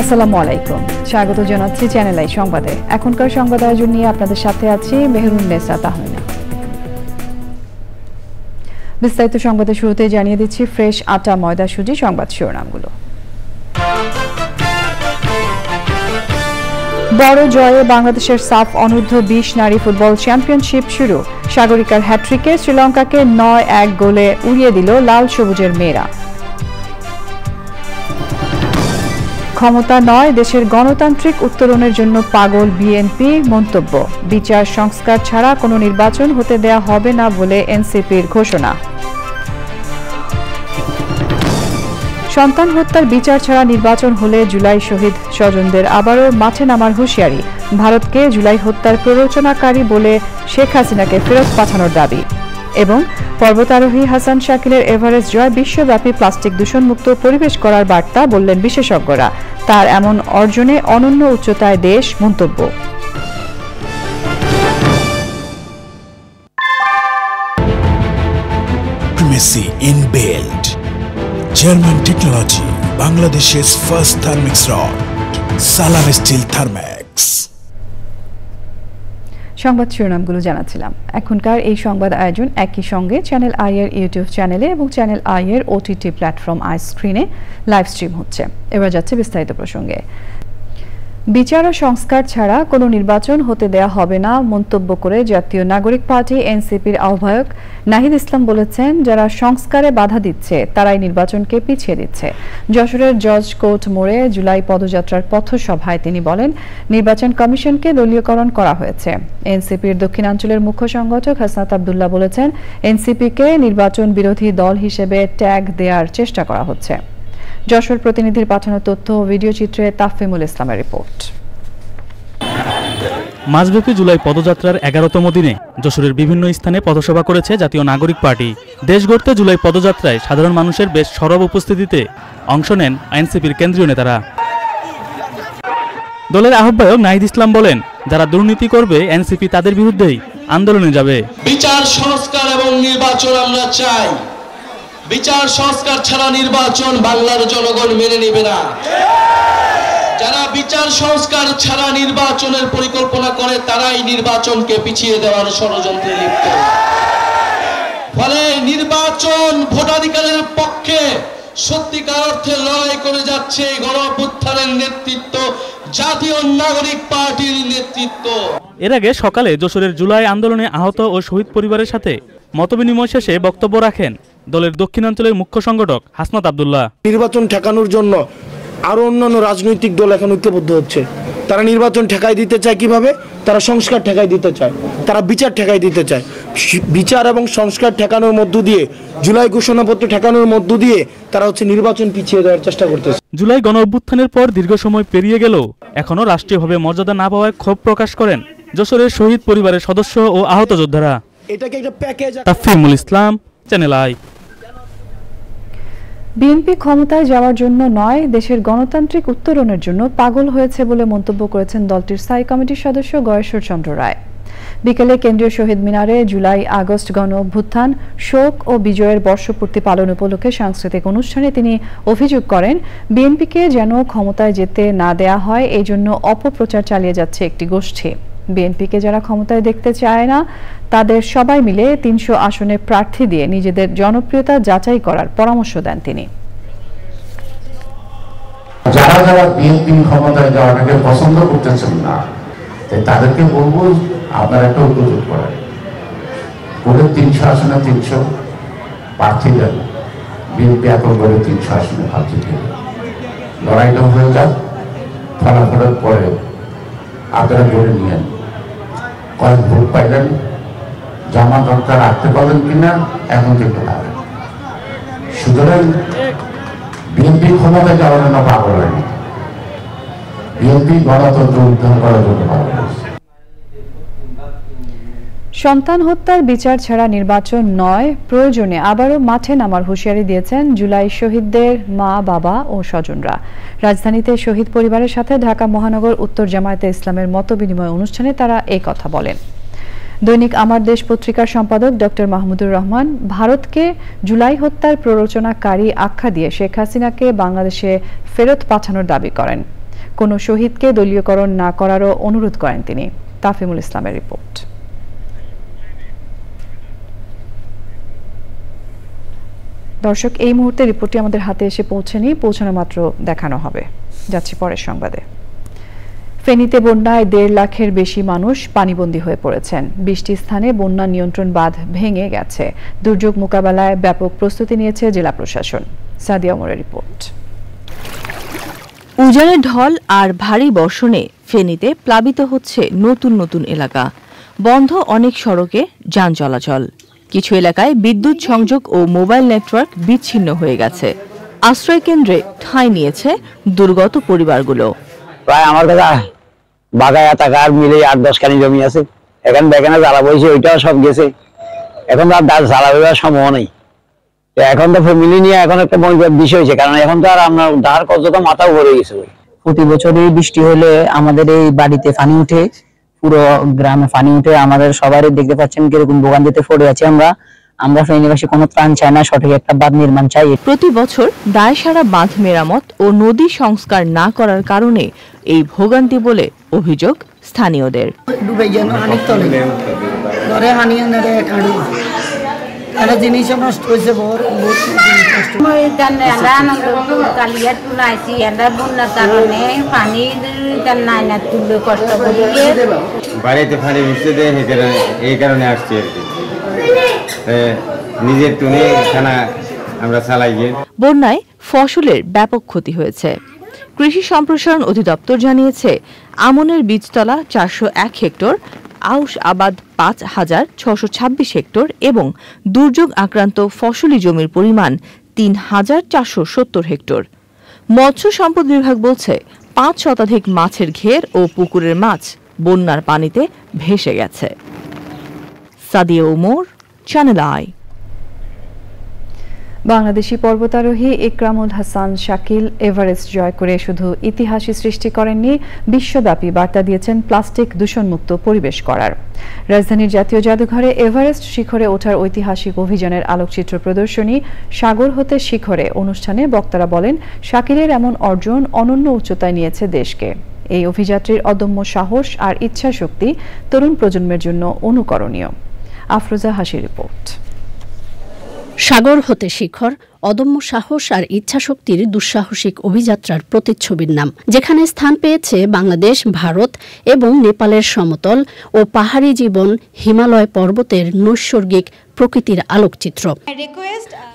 আসসালামু আলাইকুম, স্বাগত জানাচ্ছি চ্যানেল আই সংবাদে। এখনকার সংবাদ আয়োজন নিয়ে আপনাদের সাথে আছি মেহরুন্নেসা তাহমিনা। বিস্তারিত সংবাদের শুরুতে জানিয়ে দিচ্ছি ফ্রেশ আটা ময়দা সুজি সংবাদ শিরোনামগুলো। বড় জয়ে বাংলাদেশের সাফ অনূর্ধ্ব 20 নারী ফুটবল চ্যাম্পিয়নশিপ শুরু। সাগরিকার হ্যাট্রিকে শ্রীলঙ্কাকে 9-1 গোলে উড়িয়ে দিল লাল সবুজের মেয়েরা। ক্ষমতা নয়, দেশের গণতান্ত্রিক উত্তরণের জন্য পাগল বিএনপি মন্তব্য। বিচার সংস্কার ছাড়া কোনো নির্বাচন হতে দেয়া হবে না বলে এনসিপির ঘোষণা। সন্তান হত্যার বিচার ছাড়া নির্বাচন হলে জুলাই শহীদ স্বজনদের আবারও মাঠে নামার হুঁশিয়ারি। ভারতকে জুলাই হত্যার প্ররোচনাকারী বলে শেখ হাসিনাকে ফেরত পাঠানোর দাবি। এবং পর্বতারোহী হাসান শাকিলের এভারেস্ট জয় বিশ্বব্যাপী প্লাস্টিক দূষণমুক্ত পরিবেশ করার বার্তা, বললেন বিশেষজ্ঞরা। তার এমন অর্জনে অনন্য উচ্চতায় দেশ মন্তব্য। Primacy in build. German technology, Bangladesh's first thermix rod. Salam Steel Thermax. সংবাদ শিরোনামগুলো জানাচ্ছিলাম। এখনকার এই সংবাদ আয়োজন একই সঙ্গে চ্যানেল আই এর ইউটিউব চ্যানেলে এবং চ্যানেল আই এর ওটিটি প্ল্যাটফর্ম আই স্ক্রিনে লাইভ স্ট্রিম হচ্ছে। এবার যাচ্ছে বিস্তারিত প্রসঙ্গে। বিচার ও সংস্কার ছাড়া কোনো নির্বাচন হতে দেয়া হবে না মন্তব্য করে জাতীয় নাগরিক পার্টি এনসিপির আহ্বায়ক নাহিদ ইসলাম বলেছেন, যারা সংস্কারে বাধা দিচ্ছে তারাই নির্বাচনকে পিছিয়ে দিচ্ছে। যশোরের জজ কোর্ট মোড়ে জুলাই পদযাত্রার পথসভায় তিনি বলেন, নির্বাচন কমিশনকে দলীয়করণ করা হয়েছে। এনসিপির দক্ষিণাঞ্চলের মুখ্য সংগঠক হাসনাত আব্দুল্লাহ বলেছেন, এনসিপিকে নির্বাচন বিরোধী দল হিসেবে ট্যাগ দেওয়ার চেষ্টা করা হচ্ছে। যশোর প্রতিনিধির পাঠানো তথ্য ও ভিডিও চিত্রে তাফিমুল ইসলামের রিপোর্ট। মাসব্যাপী জুলাই পদযাত্রার 11তম দিনে যশোরের বিভিন্ন স্থানে পথসভা করেছে জাতীয় নাগরিক পার্টি। দেশ গড়তে জুলাই পদযাত্রায় সাধারণ মানুষের বেশ সরব উপস্থিতিতে অংশ নেন এনসিপির কেন্দ্রীয় নেতারা। দলের আহ্বায়ক নাহিদ ইসলাম বলেন, যারা দুর্নীতি করবে এনসিপি তাদের বিরুদ্ধেই আন্দোলনে যাবে। বিচার সংস্কার এবং নির্বাচন আমরা চাই। বিচার সংস্কার ছাড়া নির্বাচন বাংলার জনগণ মেনে নেবে না। যারা বিচার সংস্কার ছাড়া নির্বাচনের পরিকল্পনা করে তারাই নির্বাচনকে পিছিয়ে দেওয়ার ষড়যন্ত্রে লিপ্ত। ফলে নির্বাচন ভোটাধিকারের পক্ষে সত্যিকার অর্থে লড়াই করে যাচ্ছে গণ অভ্যুত্থানের নেতৃত্ব, জাতীয় নাগরিক পার্টির নেতৃত্ব। এর আগে সকালে যশোরের জুলাই আন্দোলনে আহত ও শহীদ পরিবারের সাথে মতবিনিময় শেষে বক্তব্য রাখেন দলের দক্ষিণাঞ্চলের মুখ্য সংগঠক হাসনাত আব্দুল্লাহ। নির্বাচন ঠেকানোর জন্য আরো অন্যান্য রাজনৈতিক দল এখন ঐক্যবদ্ধ হচ্ছে। তারা নির্বাচন ঠেকাই দিতে চায় কিভাবে? তারা সংস্কার ঠেকাই দিতে চায়, তারা বিচার ঠেকাই দিতে চায়। বিচার এবং সংস্কার ঠেকানোর মধ্য দিয়ে, জুলাই ঘোষণাপত্র ঠেকানোর মধ্য দিয়ে তারা নির্বাচন পিছিয়ে দেওয়ার চেষ্টা করতেছে। জুলাই গণ অভ্যুত্থানের পর দীর্ঘ সময় পেরিয়ে গেলেও এখনো রাষ্ট্রীয়ভাবে মর্যাদা না পাওয়ায় ক্ষোভ প্রকাশ করেন যশোরের শহীদ পরিবারের সদস্য ও আহত যোদ্ধারা। এটাকে একটা package. Tafimul Islam, channel I. BNP ক্ষমতায় যাওয়ার জন্য নয়, দেশের গণতান্ত্রিক উত্তরণের জন্য পাগল হয়েছে বলে মন্তব্য করেছেন দলটির স্থায়ী কমিটির সদস্য গয়েশ্বর চন্দ্র রায়। বিকেলে কেন্দ্রীয় শহীদ মিনারে জুলাই আগস্ট গণ অভ্যুত্থান, শোক ও বিজয়ের বর্ষপূর্তি পালন উপলক্ষে সাংস্কৃতিক অনুষ্ঠানে তিনি অভিযোগ করেন, বিএনপিকে যেন ক্ষমতায় যেতে না দেয়া হয় এই জন্য অপপ্রচার চালিয়ে যাচ্ছে একটি গোষ্ঠী। বিএনপিকে যারা ক্ষমতায় দেখতে চায় না তাদের সবাই মিলে 300 আসনে প্রার্থী দিয়ে নিজেদের জনপ্রিয়তা যাচাই করার পরামর্শ দেন তিনি। যারা যারা বিএনপি ক্ষমতায় যাওয়াটাকে পছন্দ করতেছেন না তাদেরকে বলবো, আপনারা একটা উপযোগ করেন, পুরো 300 আসনে 300 প্রার্থী দেন। বিএনপি এখন করে 300 আসনে প্রার্থী দেবে, লড়াইটা হয়ে যাক, ফলাফলের পরে আপনারা ধরে নিয়েন কয়েক ভোট পাইলেন, জমা দরকার রাখতে পারবেন কিনা এখন কিন্তু পাবেন। সুতরাং বিএনপি ক্ষমতায় যাওয়ার জন্য পাগল হয়নি, বিএনপি গণতন্ত্র উদ্ধার করার জন্য ভালো করেছে। সন্তান হত্যার বিচার ছাড়া নির্বাচন নয়, প্রয়োজনে আবারও মাঠে নামার হুঁশিয়ারি দিয়েছেন জুলাই শহীদদের মা, বাবা ও স্বজনরা। রাজধানীতে শহীদ পরিবারের সাথে ঢাকা মহানগর উত্তর জামায়াতে ইসলামের মতবিনিময় অনুষ্ঠানে তারা এই কথা বলেন। দৈনিক আমার দেশ পত্রিকার সম্পাদক ডক্টর মাহমুদুর রহমান ভারতকে জুলাই হত্যার প্ররোচনাকারী আখ্যা দিয়ে শেখ হাসিনাকে বাংলাদেশে ফেরত পাঠানোর দাবি করেন। কোনো শহীদকে দলীয়করণ না করারও অনুরোধ করেন তিনি। তাফিমুল ইসলামের রিপোর্ট। দর্শক, এই মুহূর্তে রিপোর্টটি আমাদের হাতে এসে পৌঁছানো মাত্র দেখানো হবে। যাচ্ছি পরের সংবাদে। ফেনীতে বন্যায় 1.5 লাখের বেশি মানুষ পানিবন্দী হয়ে পড়েছেন। 20টি স্থানে বন্যা নিয়ন্ত্রণ বাঁধ ভেঙে গেছে। দুর্যোগ মোকাবেলায় ব্যাপক প্রস্তুতি নিয়েছে জেলা প্রশাসন। সাদিয়া ওমরের রিপোর্ট। উজানের ঢল আর ভারী বর্ষণে ফেনীতে প্লাবিত হচ্ছে নতুন নতুন এলাকা। বন্ধ অনেক সড়কে যান চলাচল। কিছু এলাকায় বিদ্যুৎ সংযোগ ও মোবাইল নেটওয়ার্ক বিচ্ছিন্ন হয়ে গেছে। আশ্রয় কেন্দ্রে ঠাঁই নিয়েছে দুর্গত পরিবারগুলো। প্রায় আমার কাছে বাগায় টাকার মিলে 8-10 খানি জমি আছে, এখানে বেগানে জ্বালা বইছে, ওইটাও সব গেছে। এখন তো আর জ্বালা বইবার সম্ভব নেই। এখন তো ফ্যামিলি নিয়ে এখন একটা বিষয় হয়েছে, কারণ এখন তো আর আমরা ধার কত মাথা ভরে গেছে। প্রতি বছরই বৃষ্টি হলে আমাদের এই বাড়িতে পানি উঠে, পুরো গ্রামে পানি উঠে। আমাদের সবারই দেখতে পাচ্ছেন কিরকম ভোগান্তিতে পড়ে আছি আমরা ফেনীবাসী কোনো ত্রাণ চাই না, সঠিক একটা বাঁধ নির্মাণ চাই। প্রতি বছর দায়সারা বাঁধ মেরামত ও নদী সংস্কার না করার কারণে এই ভোগান্তি বলে অভিযোগ স্থানীয়দের। বাড়িতে পানি উঠতে দেয়, এই কারণে আসছি আর কি, নিজের টুনে খানা আমরা চালাই। বন্যায় ফসলের ব্যাপক ক্ষতি হয়েছে। কৃষি সম্প্রসারণ অধিদপ্তর জানিয়েছে আমনের বীজতলা 401 হেক্টর, আউশ আবাদ 5,626 হেক্টর এবং দুর্যোগ আক্রান্ত ফসলি জমির পরিমাণ 3,470 হেক্টর। মৎস্য সম্পদ বিভাগ বলছে 5 শতাধিক মাছের ঘের ও পুকুরের মাছ বন্যার পানিতে ভেসে গেছে। Sadia Omar, Channel I. বাংলাদেশি পর্বতারোহী ইকরামুল হাসান শাকিল এভারেস্ট জয় করে শুধু ইতিহাসই সৃষ্টি করেননি, বিশ্বব্যাপী বার্তা দিয়েছেন প্লাস্টিক দূষণমুক্ত পরিবেশ করার। রাজধানীর জাতীয় জাদুঘরে এভারেস্ট শিখরে ওঠার ঐতিহাসিক অভিযানের আলোকচিত্র প্রদর্শনী সাগর হতে শিখরে অনুষ্ঠানে বক্তারা বলেন, শাকিলের এমন অর্জন অনন্য উচ্চতায় নিয়েছে দেশকে। এই অভিযাত্রীর অদম্য সাহস আর ইচ্ছাশক্তি তরুণ প্রজন্মের জন্য অনুকরণীয়। আফরোজা হাসির রিপোর্ট। সাগর হতে শিখর অদম্য সাহস আর ইচ্ছাশক্তির দুঃসাহসিক অভিযাত্রার প্রতিচ্ছবির নাম, যেখানে স্থান পেয়েছে বাংলাদেশ, ভারত এবং নেপালের সমতল ও পাহাড়ি জীবন, হিমালয় পর্বতের নৈসর্গিক প্রকৃতির আলোকচিত্র।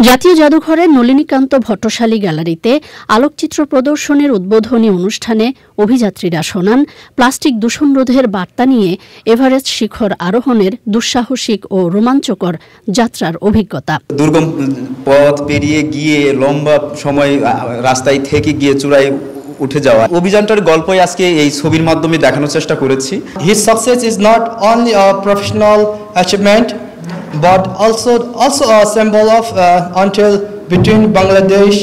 জাতীয় জাদুঘরের নলিনীকান্ত ভট্টশালী গ্যালারিতে আলোকচিত্র প্রদর্শনের উদ্বোধনী অনুষ্ঠানে অভিযাত্রীরা শোনান প্লাস্টিক দূষণ রোধের বার্তা নিয়ে এভারেস্ট শিখর আরোহণের দুঃসাহসিক ও রোমাঞ্চকর যাত্রার অভিজ্ঞতা। দুর্গম পথ পেরিয়ে গিয়ে লম্বা সময় রাস্তায় থেকে গিয়ে চূড়ায় উঠে যাওয়া, অভিযানটার গল্পই আজকে এই ছবির মাধ্যমে দেখানোর চেষ্টা করেছি। His success is not only a professional achievement but also a symbol of until between Bangladesh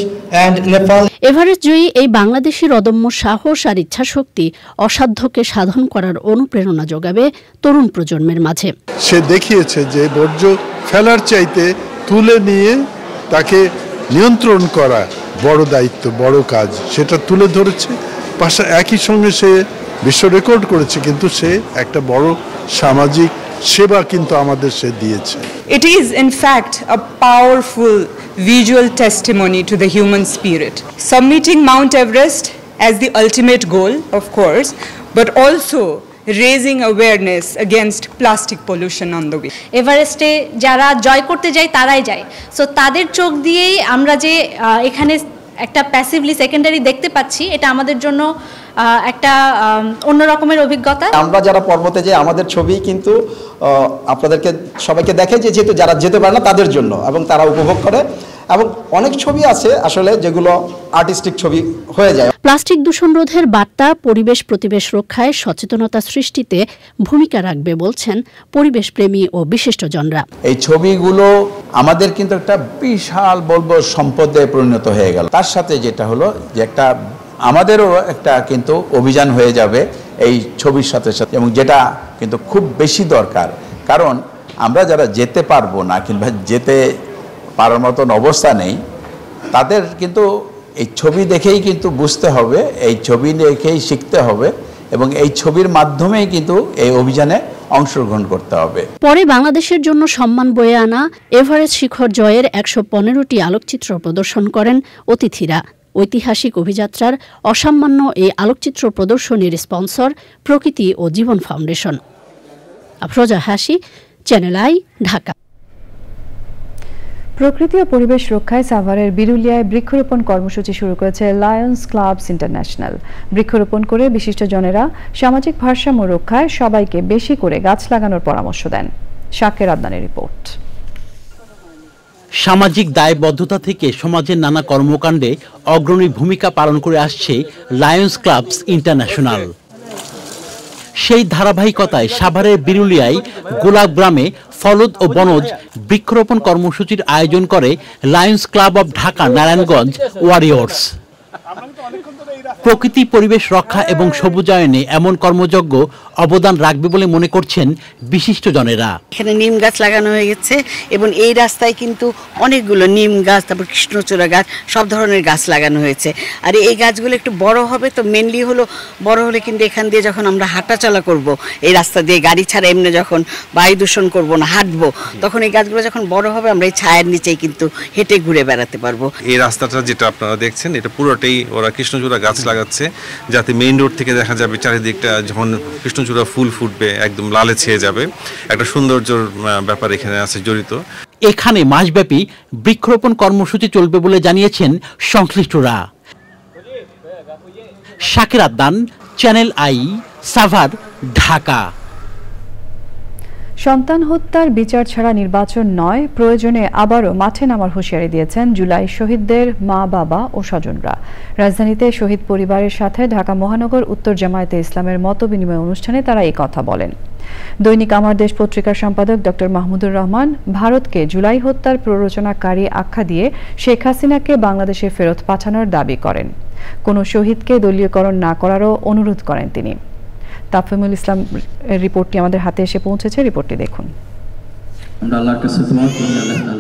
and Nepal. Everest জয়ী এই বাংলাদেশের অদম্য সাহস আর ইচ্ছাশক্তি অসাধ্যকে সাধন করার অনুপ্রেরণা যোগাবে তরুণ প্রজন্মের মাঝে। সে দেখিয়েছে যে বর্জ্য ফেলার চাইতে তুলে নিয়ে তাকে নিয়ন্ত্রণ করা বড় দায়িত্ব, বড় কাজ, সেটা তুলে ধরেছে। পাশে একই সঙ্গে সে বিশ্ব রেকর্ড করেছে, কিন্তু সে একটা বড় সামাজিক সেবা কিন্তু আমাদের সে দিয়েছে। It is in fact a powerful visual testimony to the human spirit. Submitting Mount Everest as the ultimate goal, of course, but also raising awareness against plastic pollution on the way. এভারেস্টে যারা জয় করতে যায় তারাই যায়, so তাদের চোখ দিয়েই আমরা যে এখানে একটা প্যাসিভলি সেকেন্ডারি দেখতে পাচ্ছি, এটা আমাদের জন্য একটা অন্য রকমের অভিজ্ঞতা। আমরা যারা পর্বতে যাই আমাদের ছবি কিন্তু আপনাদেরকে সবাইকে দেখে, যে যেহেতু যারা যেতে পারে না তাদের জন্য, এবং তারা উপভোগ করে এবং অনেক ছবি আছে আসলে যেগুলো আর্টিস্টিক ছবি হয়ে যায়। প্লাস্টিক দূষণ রোধের বার্তা পরিবেশ প্রতিবেশ রক্ষায় সচেতনতা সৃষ্টিতে ভূমিকা রাখবে বলছেন পরিবেশপ্রেমী ও বিশিষ্টজনরা। এই ছবিগুলো আমাদের কিন্তু একটা বিশাল বলবো সম্পদে পরিণত হয়ে গেল। তার সাথে যেটা হলো যে একটা আমাদেরও একটা কিন্তু অভিযান হয়ে যাবে এই ছবির সাথে সাথে, এবং যেটা কিন্তু খুব বেশি দরকার, কারণ আমরা যারা যেতে পারবো না কিংবা যেতে পারার মতন অবস্থা নেই, তাদের কিন্তু এই ছবি দেখেই কিন্তু বুঝতে হবে, এই ছবি দেখেই শিখতে হবে, এবং এই ছবির মাধ্যমেই কিন্তু এই অভিযানে অংশগ্রহণ করতে হবে। পরে বাংলাদেশের জন্য সম্মান বয়ে আনা এভারেস্ট শিখর জয়ের ১১৫টি আলোকচিত্র প্রদর্শন করেন অতিথিরা। ঐতিহাসিক অভিযাত্রার অসামান্য এই আলোকচিত্র প্রদর্শনীর স্পন্সর প্রকৃতি ও জীবন ফাউন্ডেশন। আফরোজা হাসি, চ্যানেল আই, ঢাকা। প্রকৃতি ও পরিবেশ রক্ষায় সাভারের বিরুলিয়ায় বৃক্ষরোপণ কর্মসূচি শুরু করেছে লায়ন্স ক্লাবস ইন্টারন্যাশনাল। বৃক্ষরোপণ করে বিশিষ্টজনেরা সামাজিক ভারসাম্য রক্ষায় সবাইকে বেশি করে গাছ লাগানোর পরামর্শ দেন। শাকের আদনানের রিপোর্ট। সামাজিক দায়বদ্ধতা থেকে সমাজের নানা কর্মকাণ্ডে অগ্রণী ভূমিকা পালন করে আসছে লায়ন্স ক্লাবস ইন্টারন্যাশনাল। সেই ধারাবাহিকতায় সাভারের বিরুলিয়ায় গোলাপ গ্রামে ফলদ ও বনজ বৃক্ষরোপণ কর্মসূচির আয়োজন করে Lions club of Dhaka Narayanganj Warriors. প্রকৃতি পরিবেশ রক্ষা এবং সবুজায়নে এমন কর্মযজ্ঞ অবদান রাখবে বলে মনে করছেন বিশিষ্টজনেরা। এখানে নিম গাছ লাগানো হয়ে গেছে এবং এই রাস্তায় কিন্তু অনেকগুলো নিম গাছ, তারপর কৃষ্ণচূড়া গাছ, সব ধরনের গাছ লাগানো হয়েছে। আর এই গাছগুলো একটু বড় হবে, তো মেনলি হলো বড় হলে কিন্তু এখান দিয়ে যখন আমরা হাঁটাচলা করব, এই রাস্তা দিয়ে গাড়ি ছাড়া এমনি যখন বায়ু দূষণ করব না, হাঁটবো, তখন এই গাছগুলো যখন বড় হবে আমরা এই ছায়ার নিচেই কিন্তু হেঁটে ঘুরে বেড়াতে পারবো। এই রাস্তাটা যেটা আপনারা দেখছেন, এটা পুরোটাই ওরা কৃষ্ণচূড়া গাছ লাগাচ্ছে, যাতে মেইন রোড থেকে দেখা যাবে চারিদিকটা যখন কৃষ্ণচূড়া ফুল ফুটবে একদম লালে ছেয়ে যাবে। একটা সৌন্দর্যের ব্যাপার এখানে আছে জড়িত। এখানে মাসব্যাপী বৃক্ষরোপণ কর্মসূচি চলবে বলে জানিয়েছেন সংশ্লিষ্টরা। শাকের আদনান, চ্যানেল আই, সাভার, ঢাকা। সন্তান হত্যার বিচার ছাড়া নির্বাচন নয়, প্রয়োজনে আবারও মাঠে নামার হুঁশিয়ারি দিয়েছেন জুলাই শহীদদের মা বাবা ও স্বজনরা। রাজধানীতে শহীদ পরিবারের সাথে ঢাকা মহানগর উত্তর জামায়াতে ইসলামের মতবিনিময় অনুষ্ঠানে তারা এই কথা বলেন। দৈনিক আমার দেশ পত্রিকার সম্পাদক ডক্টর মাহমুদুর রহমান ভারতকে জুলাই হত্যার প্ররোচনাকারী আখ্যা দিয়ে শেখ হাসিনাকে বাংলাদেশে ফেরত পাঠানোর দাবি করেন। কোনো শহীদকে দলীয়করণ না করারও অনুরোধ করেন তিনি। তাফহিমুল ইসলাম রিপোর্টটি আমাদের হাতে এসে পৌঁছেছে, রিপোর্টটি দেখুন।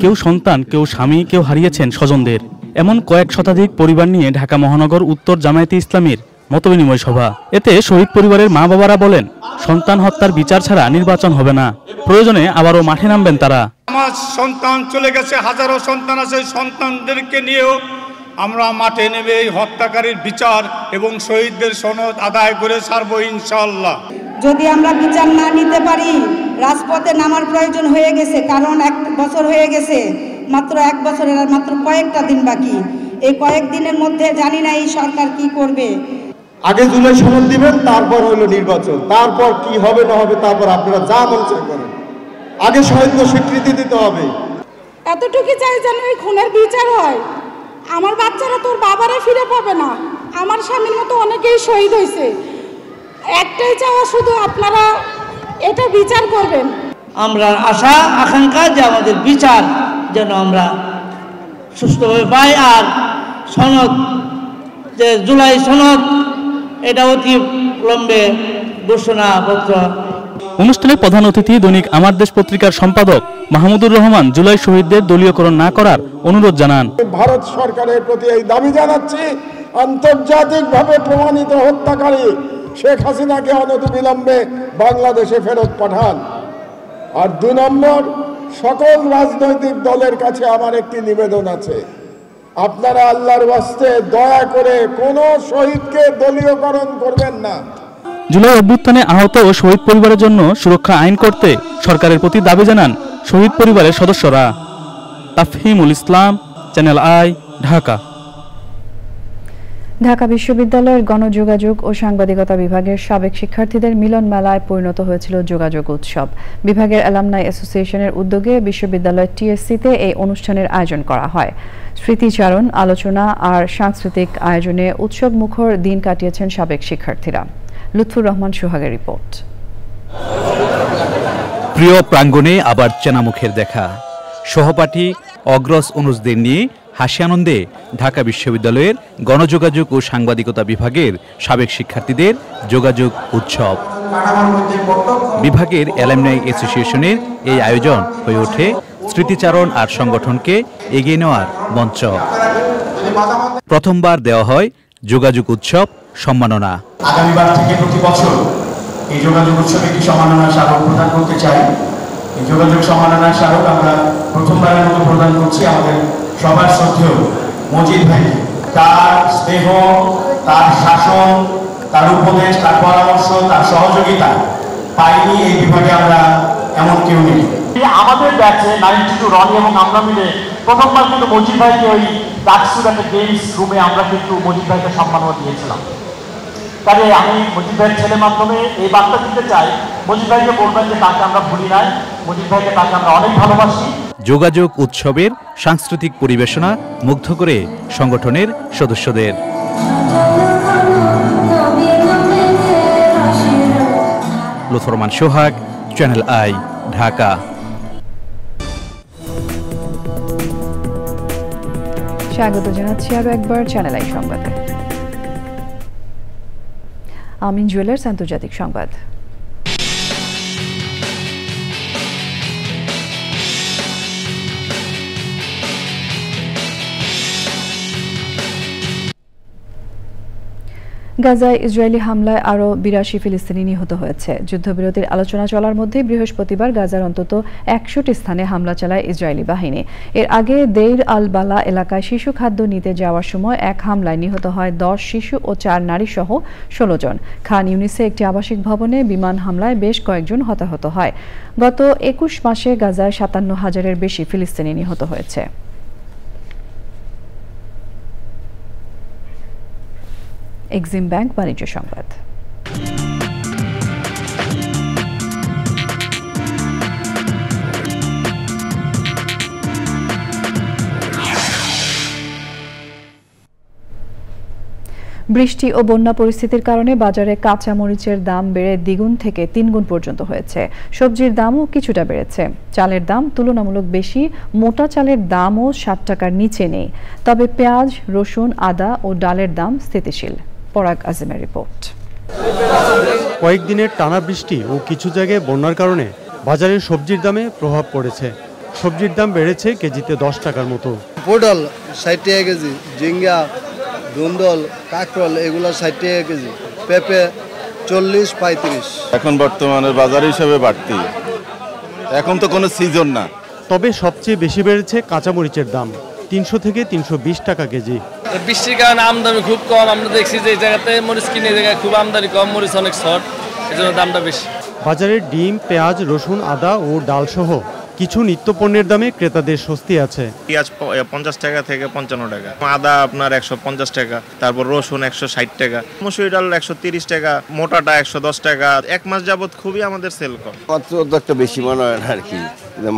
কেউ সন্তান, কেউ স্বামী, কেউ হারিয়েছেন স্বজনদের, এমন কয়েক শতাধিক পরিবার নিয়ে ঢাকা মহানগর উত্তর জামায়াতে ইসলামীর মতবিনিময় সভা। এতে শহীদ পরিবারের মা বাবারা বলেন, সন্তান হত্যার বিচার ছাড়া নির্বাচন হবে না, প্রয়োজনে আবারও মাঠে নামবেন তারা। আমার সন্তান চলে গেছে, হাজারো সন্তান আছে, সন্তানদেরকে নিয়েও আমরা মাঠে নেমে এই হত্যাকারীর বিচার এবং শহীদদের সনদ আদায় করে ছাড়বো ইনশাআল্লাহ। যদি আমরা বিচার না নিতে পারি, রাজপথে নামার প্রয়োজন হয়ে গেছে, কারণ 1 বছর হয়ে গেছে, মাত্র 1 বছরের আর মাত্র কয়েকটা দিন বাকি। এই কয়েকদিনের মধ্যে জানি না এই সরকার কি করবে। আগে জুলাই সনদ দিবেন, তারপর হলো নির্বাচন, তারপর কি হবে না হবে তারপর আপনারা যা মন চায় করেন। আগে শহীদদের স্বীকৃতি দিতে হবে। এতটুকু চাই যেন এই খুনের বিচার হয়। আমার বাচ্চারা তোর বাবারে ফিরে পাবে না, আমার স্বামীর মতো অনেকেই শহীদ হয়েছে। একটাই চাওয়া শুধু, আপনারা এটা বিচার করবেন। আমরা আশা আকাঙ্ক্ষা যে আমাদের বিচার যেন আমরা সুষ্ঠুভাবে পাই। আর সনদ, যে জুলাই সনদ, এটা অতি লম্বে ঘোষণাপত্র। অনুষ্ঠানে প্রধান অতিথি দৈনিক আমার দেশ পত্রিকার সম্পাদক মাহমুদুর রহমান জুলাই শহীদদের দলীয়করণ না করার অনুরোধ জানান। ভারত সরকারের প্রতি এই দাবি জানাচ্ছি, আন্তর্জাতিকভাবে প্রমাণিত হত্যাকারী শেখ হাসিনাকে অনতিবিলম্বে বাংলাদেশে ফেরত পাঠান। আর 2 নম্বর, সকল রাজনৈতিক দলের কাছে আমার একটি নিবেদন আছে, আপনারা আল্লাহর ওয়াস্তে দয়া করে কোনো শহীদকে দলীয়করণ করবেন না। জুলাই অভ্যুত্থানে আহত ও শহীদ পরিবারের জন্য সুরক্ষা আইন করতে সরকারের প্রতি দাবি জানান শহীদ পরিবারের সদস্যরা। তাফহিমুল ইসলাম, চ্যানেল আই, ঢাকা। ঢাকা বিশ্ববিদ্যালয়ের গণযোগাযোগ ও সাংবাদিকতা বিভাগের সাবেক শিক্ষার্থীদের মিলন মেলায় পরিণত হয়েছিল যোগাযোগ উৎসব। বিভাগের অ্যালামনাই অ্যাসোসিয়েশনের উদ্যোগে বিশ্ববিদ্যালয়ের টিএসসিতে এই অনুষ্ঠানের আয়োজন করা হয়। স্মৃতিচারণ, আলোচনা আর সাংস্কৃতিক আয়োজনে উৎসব মুখর দিন কাটিয়েছেন সাবেক শিক্ষার্থীরা। লুৎফুর রহমান সোহাগের রিপোর্ট। প্রিয় প্রাঙ্গণে আবার চেনা মুখের দেখা, সহপাঠী অগ্রজ অনুজদের নিয়ে হাসি আনন্দে ঢাকা বিশ্ববিদ্যালয়ের গণযোগাযোগ ও সাংবাদিকতা বিভাগের সাবেক শিক্ষার্থীদের যোগাযোগ উৎসব। বিভাগের অ্যালামনাই অ্যাসোসিয়েশনের এই আয়োজন হয়ে ওঠে স্মৃতিচারণ আর সংগঠনকে এগিয়ে নেওয়ার মঞ্চ। প্রথমবার দেওয়া হয় যোগাযোগ উৎসব সম্মাননা। আগামীবার থেকে প্রতি বছর এই যোগাযোগ উৎসবে একটি সম্মাননা স্মারক প্রদান করতে চাই। এই যোগাযোগ সম্মাননা স্মারক আমরা প্রথমবারের মতো প্রদান করছি আমাদের সবার শ্রদ্ধেয় মজিদ ভাই। তার স্নেহ, তার শাসন, তার উপদেশ, তার পরামর্শ, তার সহযোগিতা পাইনি এই বিভাগে আমরা এমন কেউ নেই। আমাদের ব্যাচে 92 রনি এবং আমরা মিলে প্রথমবার কিন্তু মজিদ ভাইকে ওই ডাকসুর একটা গেমস রুমে আমরা কিন্তু মজিদ ভাইকে সম্মাননা দিয়েছিলাম। তাহলে আমি মজিদ ভাইয়ের ছেলের মাধ্যমে এই বার্তা দিতে চাই, মজিদ ভাইকে বলবেন যে তাকে আমরা ভুলি নাই, মজিদ ভাইকে তাকে আমরা অনেক ভালোবাসি। যোগাযোগ উৎসবের সাংস্কৃতিক পরিবেশনা মুগ্ধ করে সংগঠনের সদস্যদের। লুৎফুর রহমান সোহাগ, চ্যানেল আই, ঢাকা। স্বাগত জানাচ্ছি আরও একবার চ্যানেল আই সংবাদে। আমিন জুয়েলার্স আন্তর্জাতিক সংবাদ। গাজায় ইসরায়েলি হামলায় আরও 82 ফিলিস্তিনি নিহত হয়েছে। যুদ্ধবিরতির আলোচনা চলার মধ্যে বৃহস্পতিবার গাজার অন্তত 100টি স্থানে হামলা চালায় ইসরায়েলি বাহিনী। এর আগে দেইর আল বালা এলাকায় শিশু খাদ্য নিতে যাওয়ার সময় এক হামলায় নিহত হয় 10 শিশু ও 4 নারী সহ 16 জন। খান ইউনিসে একটি আবাসিক ভবনে বিমান হামলায় বেশ কয়েকজন হতাহত হয়। গত 21 মাসে গাজায় 57,000-এর বেশি ফিলিস্তিনি নিহত হয়েছে। এক্সিম ব্যাংক বাণিজ্য সংবাদ। বৃষ্টি ও বন্যা পরিস্থিতির কারণে বাজারে কাঁচা মরিচের দাম বেড়ে দ্বিগুণ থেকে 3 গুণ পর্যন্ত হয়েছে। সবজির দামও কিছুটা বেড়েছে। চালের দাম তুলনামূলক বেশি, মোটা চালের দামও 60 টাকার নিচে নেই। তবে পেঁয়াজ, রসুন, আদা ও ডালের দাম স্থিতিশীল। পরাগ আজিমের রিপোর্ট। কয়েকদিনের টানা বৃষ্টি ও কিছু জায়গায় বন্যার কারণে বাজারে সবজির দামে প্রভাব পড়েছে। সবজির দাম বেড়েছে কেজিতে 10 টাকার মতো। পটল 60 টাকা কেজি, ঝিঙ্গা, ধুন্দল, কাঁকরোল এগুলো 60 টাকা কেজি, পেঁপে 40-35। এখন বর্তমানে বাজার হিসাবে বাড়তি, এখন তো কোনো সিজন না। তবে সবচেয়ে বেশি বেড়েছে কাঁচামরিচের দাম, 300 থেকে 320 টাকা কেজি। বৃষ্টির কারণে আমদানি খুব কম। আমরা দেখছি যে এই জায়গাতে মরিচ কিনে জায়গায় খুব আমদানি কম, মরিচ অনেক শর্ট, এজন্য দামটা বেশি। বাজারে ডিম, পেঁয়াজ, রসুন, আদা ও ডাল সহ কিছু নিত্য পণ্যের দামে ক্রেতাদের স্বস্তি আছে। পেঁয়াজ 50 টাকা থেকে 55 টাকা, আদা আপনার 150 টাকা, তারপর রসুন 160 টাকা, মসুরি ডাল 130 টাকা, মোটাটা 110 টাকা। এক মাস যাবত খুবই আমাদের সেল কম। একটা বেশি মনে হয় আর কি,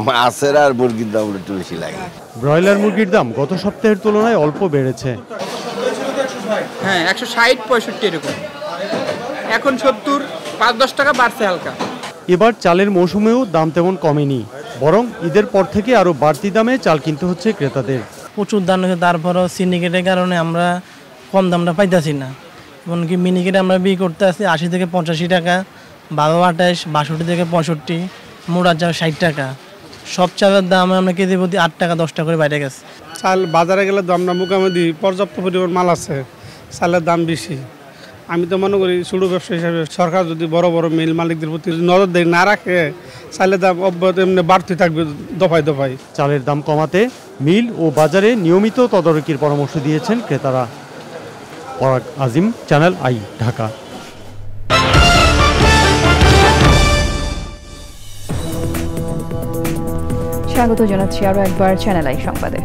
মাছের আর মুরগির দাম একটু বেশি লাগে। ব্রয়লার মুরগির দাম গত সপ্তাহের তুলনায় অল্প বেড়েছে। হ্যাঁ 160-65 এরকম, এখন 70, 5-10 টাকা বাড়ছে হালকা। এবার চালের মৌসুমেও দাম তেমন কমেনি, বরং ঈদের পর থেকে আরো বাড়তি দামে চাল কিনতে হচ্ছে ক্রেতাদের। প্রচুর দাম হচ্ছে, তারপরও সিন্ডিকেটের কারণে আমরা কম দামটা পাইতেছি না। এমনকি মিনিকেটে আমরা বিক্রি করতে আসি 80 থেকে 85 টাকা, 12-28, 62 থেকে 65, মোড়া চাল 60 টাকা। সব চালের দাম আমরা কেজি প্রতি 8 টাকা 10 টাকা করে বাইরে গেছে। চাল বাজারে গেলে দামটা মোটামুটি পর্যাপ্ত পরিমাণ মাল আছে, চালের দাম বেশি। আমি তো মনে করি ছোটো ব্যবসা হিসাবে সরকার যদি বড় বড় মিল মালিকদের প্রতি নজরদারি না রাখে, চালের দাম অব্যাহত এমনি বাড়তে থাকবে দফায় দফায়। চালের দাম কমাতে মিল ও বাজারে নিয়মিত তদারকির পরামর্শ দিয়েছেন ক্রেতারা। পরাগ আজিম, চ্যানেল আই, ঢাকা। স্বাগত জানাচ্ছি আরও একবার চ্যানেল আই সংবাদে।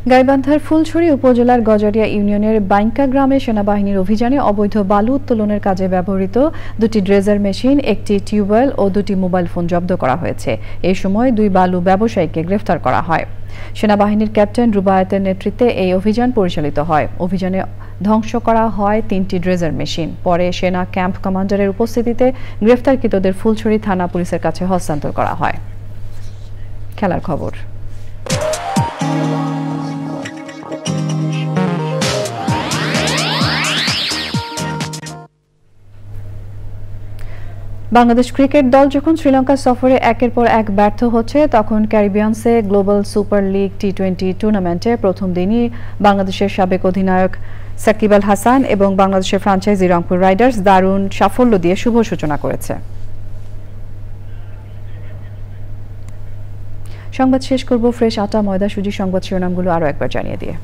গাইবান্ধার ফুলছড়ি উপজেলার গজারিয়া ইউনিয়নের বাইঙ্কা গ্রামে সেনাবাহিনীর অভিযানে অবৈধ বালু উত্তোলনের কাজে ব্যবহৃত 2টি ড্রেজার মেশিন, 1টি টিউবওয়েল ও 2টি মোবাইল ফোন জব্দ করা হয়েছে। এই সময় 2 বালু ব্যবসায়ীকে গ্রেফতার করা হয়। সেনাবাহিনীর ক্যাপ্টেন রুবায়েতের নেতৃত্বে এই অভিযান পরিচালিত হয়। অভিযানে ধ্বংস করা হয় 3টি ড্রেজার মেশিন। পরে সেনা ক্যাম্প কমান্ডারের উপস্থিতিতে গ্রেফতারকৃতদের ফুলছড়ি থানা পুলিশের কাছে হস্তান্তর করা হয়। খেলার খবর। বাংলাদেশ ক্রিকেট দল যখন শ্রীলঙ্কা সফরে একের পর এক ব্যর্থ হচ্ছে, তখন ক্যারিবিয়ানসে গ্লোবাল সুপার লিগ টি20 টুর্নামেন্টে প্রথম দিনই বাংলাদেশের সাবেক অধিনায়ক সাকিব আল হাসান এবং বাংলাদেশের ফ্র্যাঞ্চাইজি রংপুর রাইডার্স দারুণ সাফল্য দিয়ে শুভ সূচনা করেছে। সংবাদ শেষ করব ফ্রেশ আটা ময়দা সুজি সংবাদ শিরোনামগুলো আরও একবার জানিয়ে দিয়ে।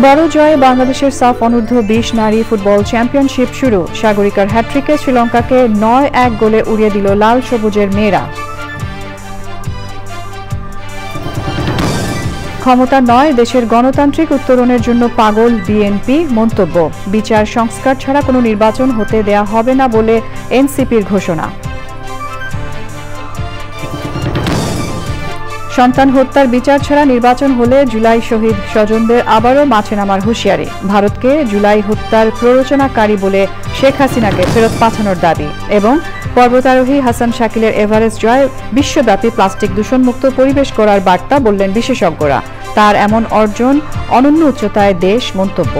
বড় জয়ে বাংলাদেশের সাফ অনূর্ধ্ব 20 নারী ফুটবল চ্যাম্পিয়নশিপ শুরু। সাগরিকার হ্যাট্রিকে শ্রীলঙ্কাকে 9-1 গোলে উড়িয়ে দিল লাল সবুজের মেয়েরা। ক্ষমতা নয়, দেশের গণতান্ত্রিক উত্তরণের জন্য পাগল বিএনপি মন্তব্য। বিচার সংস্কার ছাড়া কোনো নির্বাচন হতে দেয়া হবে না বলে এনসিপির ঘোষণা। সন্তান হত্যার বিচার ছাড়া নির্বাচন হলে জুলাই শহীদ স্বজনদের আবারও মাঠে নামার হুঁশিয়ারি। ভারতকে জুলাই হত্যার প্ররোচনাকারী বলে শেখ হাসিনাকে ফেরত পাঠানোর দাবি। এবং পর্বতারোহী হাসান শাকিলের এভারেস্ট জয়, বিশ্বব্যাপী প্লাস্টিক দূষণমুক্ত পরিবেশ করার বার্তা, বললেন বিশেষজ্ঞরা। তার এমন অর্জন অনন্য উচ্চতায় দেশ মন্তব্য।